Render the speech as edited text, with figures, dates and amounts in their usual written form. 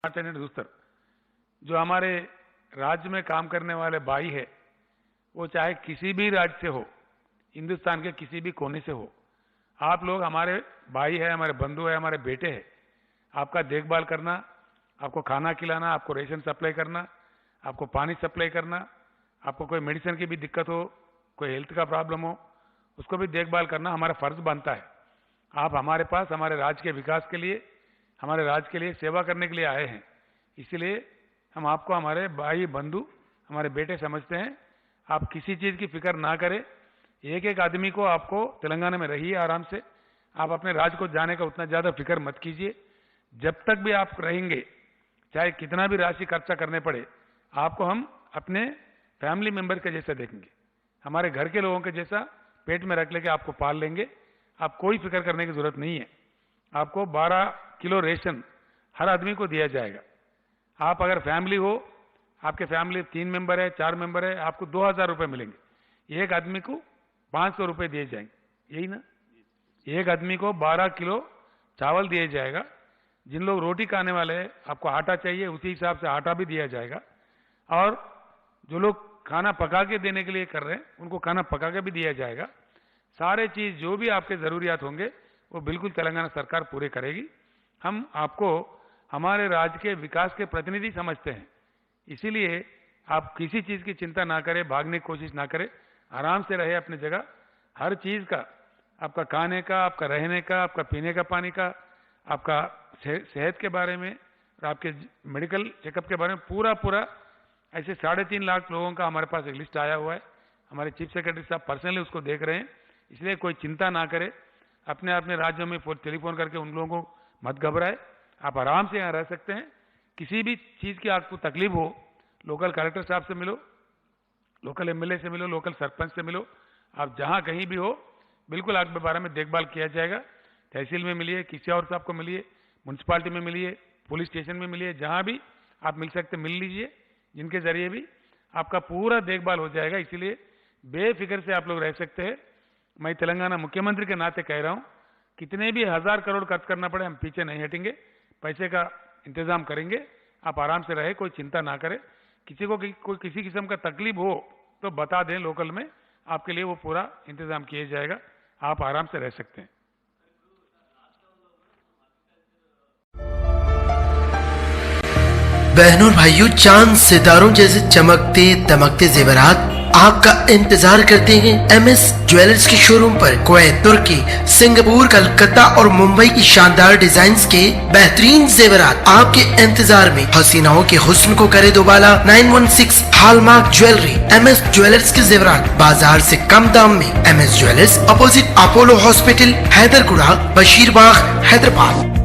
Attendant दूसर जो हमारे राज्य में काम करने वाले भाई है, वो चाहे किसी भी राज्य से हो, हिंदुस्तान के किसी भी कोने से हो, आप लोग हमारे भाई है, हमारे बंधु है, हमारे बेटे हैं। आपका देखभाल करना, आपको खाना खिलाना, आपको रेशन सप्लाई करना, आपको पानी सप्लाई करना, आपको कोई मेडिसिन की भी दिक्कत हो, कोई हेल्थ का प्रॉब्लम हो, उसको भी देखभाल करना हमारा फर्ज बनता है। आप हमारे पास हमारे राज्य के विकास के लिए, हमारे राज्य के लिए सेवा करने के लिए आए हैं, इसलिए हम आपको हमारे भाई बंधु, हमारे बेटे समझते हैं। आप किसी चीज की फिक्र ना करें। एक एक आदमी को आपको तेलंगाना में रहिए आराम से। आप अपने राज्य को जाने का उतना ज्यादा फिक्र मत कीजिए। जब तक भी आप रहेंगे, चाहे कितना भी राशि खर्चा करने पड़े, आपको हम अपने फैमिली मेंबर के जैसा देखेंगे, हमारे घर के लोगों के जैसा पेट में रख लेके आपको पाल लेंगे। आप कोई फिक्र करने की जरूरत नहीं है। आपको 12 किलो रेशन हर आदमी को दिया जाएगा। आप अगर फैमिली हो, आपके फैमिली 3 मेंबर है, 4 मेंबर है, आपको 2000 रुपए मिलेंगे। एक आदमी को 500 रुपए दिए जाएंगे, यही ना। एक आदमी को 12 किलो चावल दिया जाएगा। जिन लोग रोटी खाने वाले हैं, आपको आटा चाहिए, उसी हिसाब से आटा भी दिया जाएगा। और जो लोग खाना पका के देने के लिए कर रहे हैं, उनको खाना पका के भी दिया जाएगा। सारे चीज जो भी आपके जरूरियात होंगे, वो बिल्कुल तेलंगाना सरकार पूरे करेगी। हम आपको हमारे राज्य के विकास के प्रतिनिधि समझते हैं, इसीलिए आप किसी चीज की चिंता ना करें, भागने की कोशिश ना करें, आराम से रहे अपनी जगह। हर चीज का, आपका खाने का, आपका रहने का, आपका पीने का पानी का, आपका सेहत के बारे में और आपके मेडिकल चेकअप के बारे में पूरा ऐसे 3.5 लाख लोगों का हमारे पास एक लिस्ट आया हुआ है। हमारे चीफ सेक्रेटरी साहब पर्सनली उसको देख रहे हैं, इसलिए कोई चिंता ना करे। अपने अपने राज्यों में टेलीफोन करके उन लोगों को मत घबराए। आप आराम से यहाँ रह सकते हैं। किसी भी चीज की आपको तकलीफ हो, लोकल कलेक्टर साहब से मिलो, लोकल एमएलए से मिलो, लोकल सरपंच से मिलो। आप जहां कहीं भी हो, बिल्कुल आपके बारे में देखभाल किया जाएगा। तहसील में मिलिए, किसी और साहब को मिलिए, म्यूनसिपालिटी में मिलिए, पुलिस स्टेशन में मिलिए, जहां भी आप मिल सकते मिल लीजिए, जिनके जरिए भी आपका पूरा देखभाल हो जाएगा। इसीलिए बेफिक्र से आप लोग रह सकते हैं। मैं तेलंगाना मुख्यमंत्री के नाते कह रहा हूं, कितने भी 1000 करोड़ खर्च करना पड़े, हम पीछे नहीं हटेंगे, पैसे का इंतजाम करेंगे। आप आराम से रहे, कोई चिंता ना करें। किसी को कोई किसी किस्म का तकलीफ हो तो बता दें, लोकल में आपके लिए वो पूरा इंतजाम किया जाएगा। आप आराम से रह सकते हैं। बहनों और भाइयों, चांद सितारों जैसे चमकते दमकते जेवरात आपका इंतजार करते हैं एमएस ज्वेलर्स के शोरूम पर। कुवैत, तुर्की, सिंगापुर, कलकत्ता और मुंबई की शानदार डिजाइन्स के बेहतरीन जेवरात आपके इंतजार में। हसीनाओं के हुस्न को करे दोबाला 916 हॉलमार्क ज्वेलरी। एमएस ज्वेलर्स के जेवरात बाजार से कम दाम में। MS jewellers, opposite Apollo hospital, Hyderguda, Bashirbagh, Hyderabad.